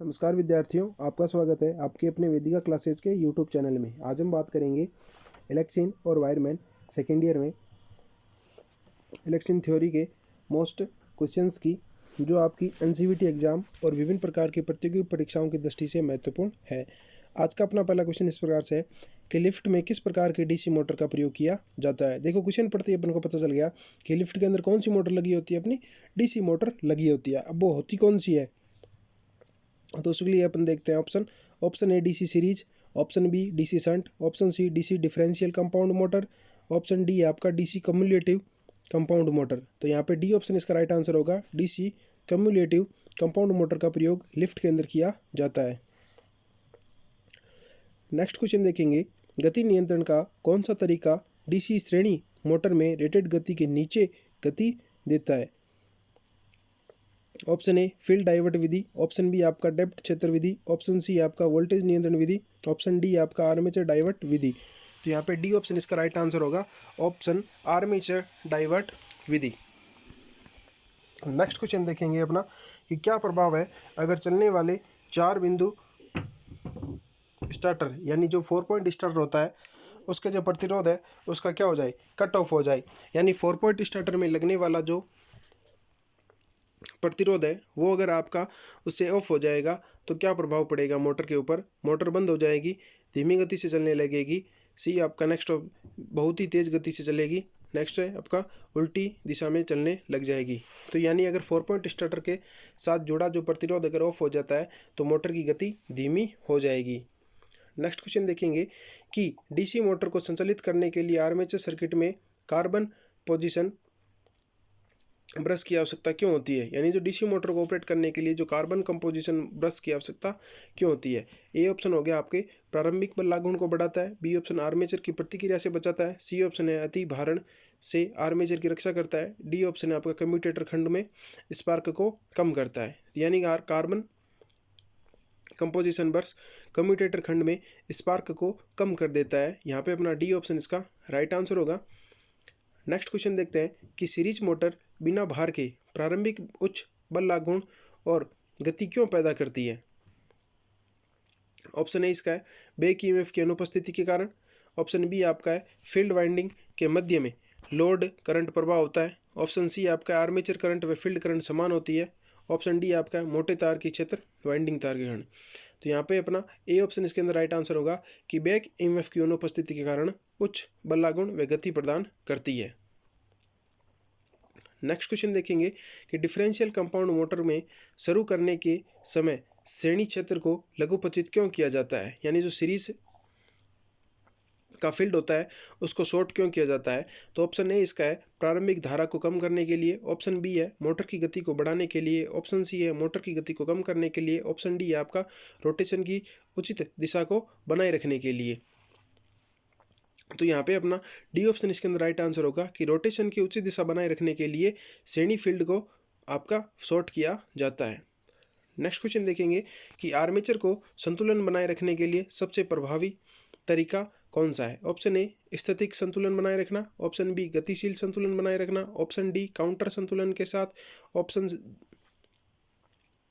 नमस्कार विद्यार्थियों, आपका स्वागत है आपके अपने वेदिका क्लासेज के यूट्यूब चैनल में। आज हम बात करेंगे इलेक्शन और वायरमैन सेकेंड ईयर में इलेक्शन थ्योरी के मोस्ट क्वेश्चंस की, जो आपकी एनसीईआरटी एग्जाम और विभिन्न प्रकार की प्रतियोगी परीक्षाओं की दृष्टि से महत्वपूर्ण है। आज का अपना पहला क्वेश्चन इस प्रकार से है कि लिफ्ट में किस प्रकार के डीसी मोटर का प्रयोग किया जाता है। देखो, क्वेश्चन पढ़ते ही अपन को पता चल गया कि लिफ्ट के अंदर कौन सी मोटर लगी होती है, अपनी डीसी मोटर लगी होती है। अब वो होती कौन सी है, तो उसके लिए अपन देखते हैं option A DC series, option B DC shunt, option C DC differential compound motor, option D आपका डीसी कम्युलेटिव कंपाउंड मोटर। तो यहाँ पे डी ऑप्शन इसका राइट आंसर होगा। डीसी कम्युलेटिव कंपाउंड मोटर का प्रयोग लिफ्ट के अंदर किया जाता है। नेक्स्ट क्वेश्चन देखेंगे, गति नियंत्रण का कौन सा तरीका डीसी श्रेणी मोटर में रेटेड गति के नीचे गति देता है। ऑप्शन ए फील्ड डाइवर्ट विधि, ऑप्शन बी आपका डेप्थ क्षेत्र विधि, ऑप्शन सी आपका वोल्टेज नियंत्रण विधि, ऑप्शन डी आपका आर्मेचर डाइवर्ट विधि। तो यहाँ पे डी ऑप्शन इसका राइट आंसर होगा, ऑप्शन आर्मेचर डाइवर्ट विधि। नेक्स्ट क्वेश्चन देखेंगे अपना कि क्या प्रभाव है अगर चलने वाले 4 बिंदु स्टार्टर यानी जो 4 पॉइंट स्टार्टर होता है उसका जो प्रतिरोध है उसका क्या हो जाए, कट ऑफ हो जाए। यानी 4 पॉइंट स्टार्टर में लगने वाला जो प्रतिरोध है वो अगर आपका उससे ऑफ हो जाएगा तो क्या प्रभाव पड़ेगा मोटर के ऊपर। मोटर बंद हो जाएगी, धीमी गति से चलने लगेगी। सी आपका नेक्स्ट बहुत ही तेज़ गति से चलेगी। नेक्स्ट है आपका उल्टी दिशा में चलने लग जाएगी। तो यानी अगर 4 पॉइंट स्टार्टर के साथ जुड़ा जो प्रतिरोध अगर ऑफ हो जाता है तो मोटर की गति धीमी हो जाएगी। नेक्स्ट क्वेश्चन देखेंगे कि डीसी मोटर को संचालित करने के लिए आर्मेचर सर्किट में कार्बन पोजीशन ब्रश की आवश्यकता क्यों होती है। यानी जो डीसी मोटर को ऑपरेट करने के लिए जो कार्बन कंपोजिशन ब्रश की आवश्यकता क्यों होती है। ए ऑप्शन हो गया आपके प्रारंभिक बल लागुण को बढ़ाता है, बी ऑप्शन आर्मेचर की प्रतिक्रिया से बचाता है, सी ऑप्शन है अति भारण से आर्मेचर की रक्षा करता है, डी ऑप्शन है आपका कम्यूटेटर खंड में स्पार्क को कम करता है। यानी कार्बन कंपोजिशन ब्रश कम्यूटेटर खंड में स्पार्क को कम कर देता है। यहाँ पे अपना डी ऑप्शन इसका राइट आंसर होगा। नेक्स्ट क्वेश्चन देखते हैं कि सीरीज मोटर बिना भार के प्रारंभिक उच्च बल लागुण और गति क्यों पैदा करती है। ऑप्शन ए इसका है बैक ईएमएफ की अनुपस्थिति के कारण, ऑप्शन बी आपका है फील्ड वाइंडिंग के मध्य में लोड करंट प्रवाह होता है, ऑप्शन सी आपका आर्मेचर करंट व फील्ड करंट समान होती है, ऑप्शन डी आपका मोटे तार की क्षेत्र वाइंडिंग तार के कारण। तो यहाँ पे अपना ए ऑप्शन इसके अंदर राइट आंसर होगा कि बैक ईएमएफ की अनुपस्थिति के कारण उच्च बल लागुण व गति प्रदान करती है। नेक्स्ट क्वेश्चन देखेंगे कि डिफरेंशियल कंपाउंड मोटर में शुरू करने के समय श्रेणी क्षेत्र को लघुपचित क्यों किया जाता है। यानी जो सीरीज का फील्ड होता है उसको शॉर्ट क्यों किया जाता है। तो ऑप्शन ए इसका है प्रारंभिक धारा को कम करने के लिए, ऑप्शन बी है मोटर की गति को बढ़ाने के लिए, ऑप्शन सी है मोटर की गति को कम करने के लिए, ऑप्शन डी है आपका रोटेशन की उचित दिशा को बनाए रखने के लिए। तो यहाँ पे अपना डी ऑप्शन इसके अंदर राइट आंसर होगा कि रोटेशन की उचित दिशा बनाए रखने के लिए श्रेणी फील्ड को आपका शॉर्ट किया जाता है। नेक्स्ट क्वेश्चन देखेंगे कि आर्मेचर को संतुलन बनाए रखने के लिए सबसे प्रभावी तरीका कौन सा है। ऑप्शन ए स्थितिक संतुलन बनाए रखना, ऑप्शन बी गतिशील संतुलन बनाए रखना, ऑप्शन डी काउंटर संतुलन के साथ, ऑप्शन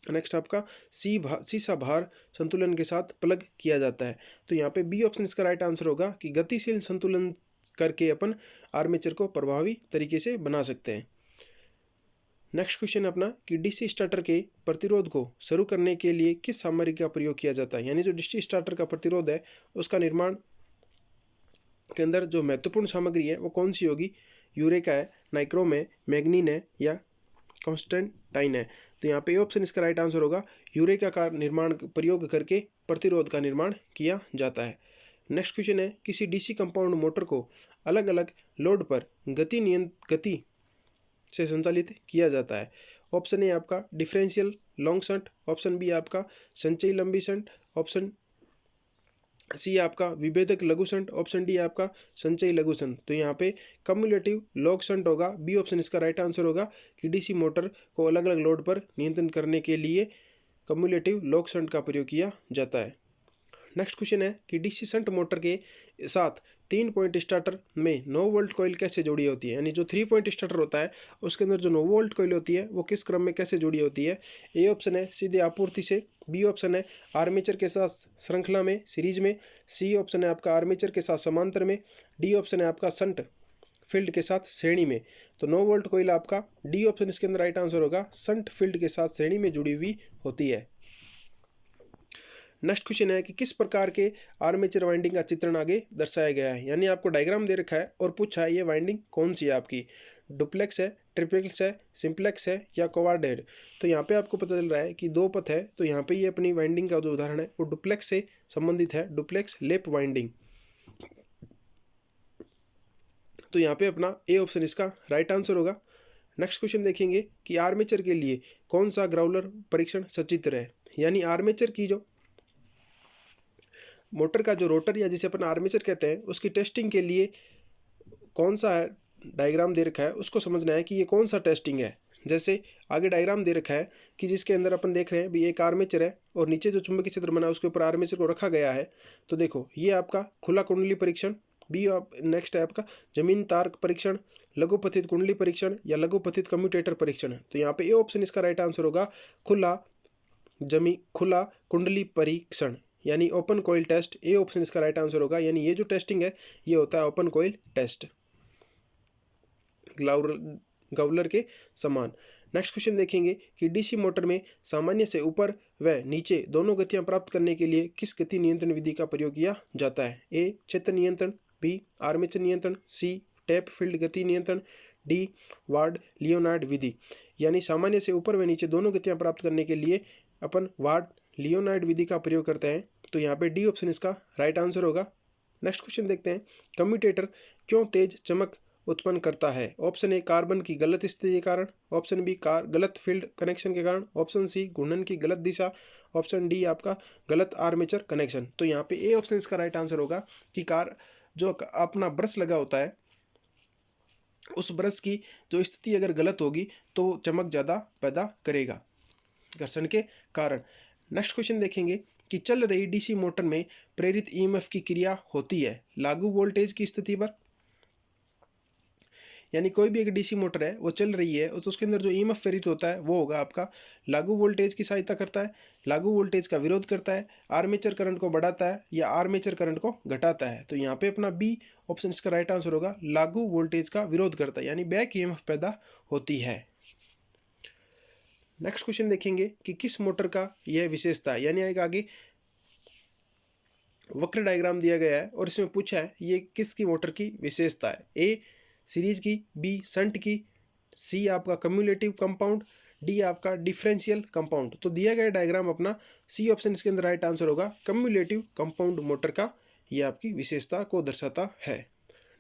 नेक्स्ट आपका सीसा भार संतुलन के साथ प्लग किया जाता है। तो यहाँ पे बी ऑप्शन इसका राइट आंसर होगा कि गतिशील संतुलन करके अपन आर्मेचर को प्रभावी तरीके से बना सकते हैं। नेक्स्ट क्वेश्चन अपना कि डीसी स्टार्टर के प्रतिरोध को शुरू करने के लिए किस सामग्री का प्रयोग किया जाता है। यानी जो डीसी स्टार्टर का प्रतिरोध है उसका निर्माण के अंदर जो महत्वपूर्ण सामग्री है वो कौन सी होगी। यूरेका है, नाइक्रोम है, मैग्नीन है या कॉन्स्टेंटाइन है। तो यहाँ पे ऑप्शन इसका राइट आंसर होगा यूरेका का निर्माण प्रयोग करके प्रतिरोध का निर्माण किया जाता है। नेक्स्ट क्वेश्चन है किसी डीसी कंपाउंड मोटर को अलग अलग लोड पर गति से संचालित किया जाता है। ऑप्शन ए आपका differential long shunt, option B आपका संचयी लंबी शंट, ऑप्शन सी आपका विभेदक लघु शंट, ऑप्शन डी आपका संचयी लघु शंट। तो यहाँ पे कम्युलेटिव लॉग शंट होगा। बी ऑप्शन इसका राइट आंसर होगा कि डीसी मोटर को अलग अलग लोड पर नियंत्रण करने के लिए कम्युलेटिव लॉग शंट का प्रयोग किया जाता है। नेक्स्ट क्वेश्चन है कि डीसी शंट मोटर के साथ 3 पॉइंट स्टार्टर में 9 वोल्ट कॉइल कैसे जुड़ी होती है। यानी जो 3 पॉइंट स्टार्टर होता है उसके अंदर जो 9 वोल्ट कॉइल होती है वो किस क्रम में कैसे जुड़ी होती है। ए ऑप्शन है सीधे आपूर्ति से बी ऑप्शन है आर्मेचर के साथ श्रृंखला में सीरीज में, सी ऑप्शन है आपका आर्मेचर के साथ समांतर में, डी ऑप्शन है आपका शंट फील्ड के साथ श्रेणी में। तो 9 वोल्ट कोयल आपका डी ऑप्शन इसके अंदर राइट आंसर होगा, शंट फील्ड के साथ श्रेणी में जुड़ी हुई होती है। नेक्स्ट क्वेश्चन है कि किस प्रकार के आर्मेचर वाइंडिंग का चित्रण आगे दर्शाया गया है, यानी आपको डायग्राम दे रखा है और पूछा है ये वाइंडिंग कौन सी है आपकी, डुप्लेक्स है, ट्रिप्लेक्स है, सिंप्लेक्स है या कोवार्डेड। तो यहाँ पे आपको पता चल रहा है कि दो पथ है, तो यहाँ पे ये अपनी वाइंडिंग का जो उदाहरण है वो डुप्लेक्स से संबंधित है, डुप्लेक्स लेप वाइंडिंग। तो यहाँ पे अपना ए ऑप्शन इसका राइट आंसर होगा। नेक्स्ट क्वेश्चन देखेंगे कि आर्मेचर के लिए कौन सा ग्राउलर परीक्षण सचित्र है, यानी आर्मेचर की जो मोटर का जो रोटर या जिसे अपन आर्मेचर कहते हैं उसकी टेस्टिंग के लिए कौन सा डायग्राम दे रखा है, उसको समझना है कि ये कौन सा टेस्टिंग है। जैसे आगे डायग्राम दे रखा है कि जिसके अंदर अपन देख रहे हैं भी एक आर्मेचर है और नीचे जो चुंबकीय क्षेत्र बना है उसके ऊपर आर्मेचर को रखा गया है। तो देखो ये आपका खुला कुंडली परीक्षण, बी नेक्स्ट है आपका जमीन तार परीक्षण, लघुपथित कुंडली परीक्षण या लघुपथित कम्यूटेटर परीक्षण। तो यहाँ पे ए ऑप्शन इसका राइट आंसर होगा, खुला कुंडली परीक्षण यानी open coil test. A option इसका राइट आंसर होगा, यानी ये जो टेस्टिंग है ये होता है ओपन कोइल टेस्ट, गाउलर के समान। नेक्स्ट क्वेश्चन देखेंगे कि डीसी मोटर में सामान्य से ऊपर व नीचे दोनों गतियां प्राप्त करने के लिए किस गति नियंत्रण विधि का प्रयोग किया जाता है। ए क्षेत्र नियंत्रण, बी आर्मेचर नियंत्रण, सी टैप फील्ड गति नियंत्रण, डी वार्ड लियोनार्ड विधि। यानी सामान्य से ऊपर व नीचे दोनों गतियां प्राप्त करने के लिए अपन वार्ड लियोनार्ड विधि का प्रयोग करते हैं। तो यहाँ पे डी ऑप्शन इसका राइट आंसर होगा। नेक्स्ट क्वेश्चन देखते हैं, कम्यूटेटर क्यों तेज चमक उत्पन्न करता है। ऑप्शन ए कार्बन की गलत स्थिति के कारण, ऑप्शन बी गलत फील्ड कनेक्शन के कारण, ऑप्शन सी घूर्णन की गलत दिशा, ऑप्शन डी आपका गलत आर्मेचर कनेक्शन। तो यहाँ पे ए ऑप्शन इसका राइट आंसर होगा कि जो अपना ब्रश लगा होता है उस ब्रश की जो स्थिति अगर गलत होगी तो चमक ज़्यादा पैदा करेगा घर्षण के कारण। नेक्स्ट क्वेश्चन देखेंगे कि चल रही डीसी मोटर में प्रेरित ईएमएफ की क्रिया होती है लागू वोल्टेज की स्थिति पर। यानी कोई भी एक डीसी मोटर है वो चल रही है तो उसके अंदर जो ईएमएफ प्रेरित होता है वो होगा आपका लागू वोल्टेज की सहायता करता है, लागू वोल्टेज का विरोध करता है, आर्मेचर करंट को बढ़ाता है या आर्मेचर करंट को घटाता है। तो यहाँ पे अपना बी ऑप्शन इसका राइट आंसर होगा, लागू वोल्टेज का विरोध करता है यानी बैक ईएमएफ पैदा होती है। नेक्स्ट क्वेश्चन देखेंगे कि किस मोटर का यह विशेषता है, यानी एक आगे वक्र डायग्राम दिया गया है और इसमें पूछा है ये किसकी मोटर की विशेषता है। ए सीरीज की, बी शंट की, सी आपका कम्युलेटिव कंपाउंड, डी आपका डिफरेंशियल कंपाउंड। तो दिया गया डायग्राम अपना सी ऑप्शन इसके अंदर राइट आंसर होगा, कम्युलेटिव कंपाउंड मोटर का ये आपकी विशेषता को दर्शाता है।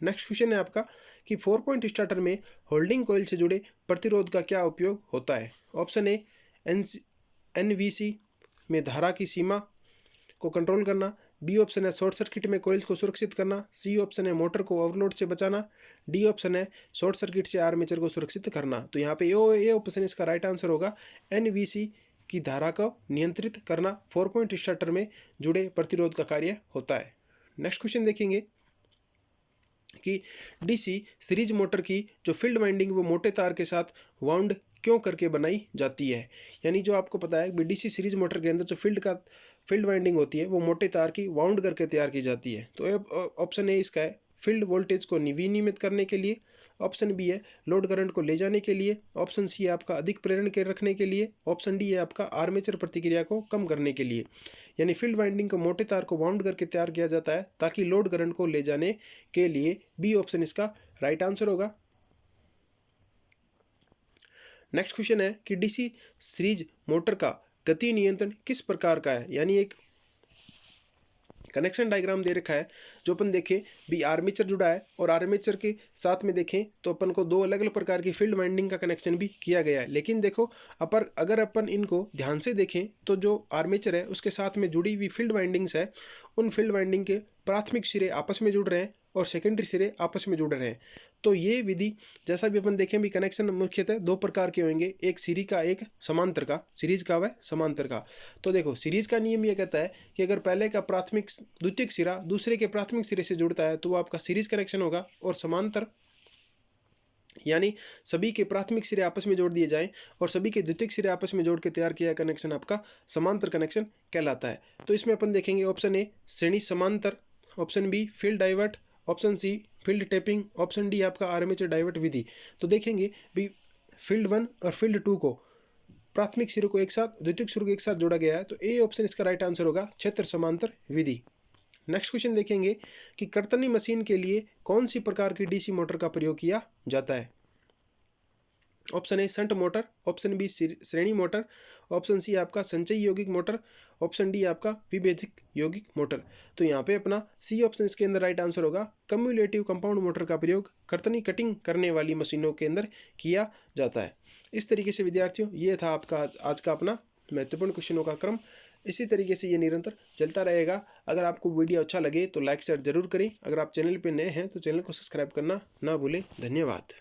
नेक्स्ट क्वेश्चन है आपका कि 4 पॉइंट स्टार्टर में होल्डिंग कॉइल से जुड़े प्रतिरोध का क्या उपयोग होता है। ऑप्शन ए एनवीसी में धारा की सीमा को कंट्रोल करना, बी ऑप्शन है शॉर्ट सर्किट में कॉइल्स को सुरक्षित करना, सी ऑप्शन है मोटर को ओवरलोड से बचाना, डी ऑप्शन है शॉर्ट सर्किट से आर्मेचर को सुरक्षित करना। तो यहाँ पे ए ऑप्शन इसका राइट आंसर होगा, एनवीसी की धारा को नियंत्रित करना 4 पॉइंट स्टार्टर में जुड़े प्रतिरोध का कार्य होता है। नेक्स्ट क्वेश्चन देखेंगे कि डीसी सीरीज मोटर की जो फील्ड वाइंडिंग वो मोटे तार के साथ वाउंड क्यों करके बनाई जाती है। यानी जो आपको पता है डीसी सीरीज मोटर के अंदर जो फील्ड वाइंडिंग होती है वो मोटे तार की वाउंड करके तैयार की जाती है। तो ऑप्शन ए इसका है फील्ड वोल्टेज को विनियमित करने के लिए, ऑप्शन बी है लोड करंट को ले जाने के लिए, ऑप्शन सी है आपका अधिक प्रेरण के रखने के लिए, ऑप्शन डी है आपका आर्मेचर प्रतिक्रिया को कम करने के लिए। यानी फील्ड वाइंडिंग को मोटे तार को वाउंड करके तैयार किया जाता है ताकि लोड करंट को ले जाने के लिए। बी ऑप्शन इसका राइट आंसर होगा। नेक्स्ट क्वेश्चन है कि डीसी सीरीज मोटर का गति नियंत्रण किस प्रकार का है। यानी एक कनेक्शन डायग्राम दे रखा है जो अपन देखें भी आर्मेचर जुड़ा है और आर्मेचर के साथ में देखें तो अपन को दो अलग अलग प्रकार की फील्ड वाइंडिंग का कनेक्शन भी किया गया है। लेकिन देखो अगर अपन इनको ध्यान से देखें तो जो आर्मेचर है उसके साथ में जुड़ी हुई फील्ड वाइंडिंग्स है उन फील्ड वाइंडिंग के प्राथमिक सिरे आपस में जुड़ रहे हैं और सेकेंडरी सिरे आपस में जुड़ रहे हैं। तो ये विधि जैसा भी अपन देखें भी कनेक्शन मुख्यतः दो प्रकार के होंगे, एक सीरीज का एक समांतर का, सीरीज का व समांतर का। तो देखो सीरीज का नियम ये कहता है कि अगर पहले का प्राथमिक द्वितीयक सिरा दूसरे के प्राथमिक सिरे से जुड़ता है तो वो आपका सीरीज कनेक्शन होगा और समांतर यानी सभी के प्राथमिक सिरे आपस में जोड़ दिए जाएं और सभी के द्वितीयक सिरे आपस में जोड़ के तैयार किया कनेक्शन आपका समांतर कनेक्शन कहलाता है। तो इसमें अपन देखेंगे ऑप्शन ए श्रेणी समांतर, option B field divert, option C field tapping, option D आपका आर्मेचर डाइवर्ट विधि। तो देखेंगे भी फील्ड 1 और फील्ड 2 को प्राथमिक सिरों को एक साथ द्वितीयक सिरों को एक साथ जोड़ा गया है, तो ए ऑप्शन इसका राइट आंसर होगा क्षेत्र समांतर विधि। नेक्स्ट क्वेश्चन देखेंगे कि कर्तनी मशीन के लिए कौन सी प्रकार की डीसी मोटर का प्रयोग किया जाता है। ऑप्शन ए शंट मोटर, ऑप्शन बी श्रेणी मोटर, ऑप्शन सी आपका संचयी यौगिक मोटर, ऑप्शन डी आपका विभेदक यौगिक मोटर। तो यहाँ पे अपना सी ऑप्शन इसके अंदर राइट आंसर होगा कम्युलेटिव कंपाउंड मोटर का प्रयोग कर्तनी कटिंग करने वाली मशीनों के अंदर किया जाता है। इस तरीके से विद्यार्थियों ये था आपका आज का अपना महत्वपूर्ण क्वेश्चनों का क्रम। इसी तरीके से ये निरंतर चलता रहेगा। अगर आपको वीडियो अच्छा लगे तो लाइक शेयर जरूर करें। अगर आप चैनल पे नए हैं तो चैनल को सब्सक्राइब करना ना भूलें। धन्यवाद।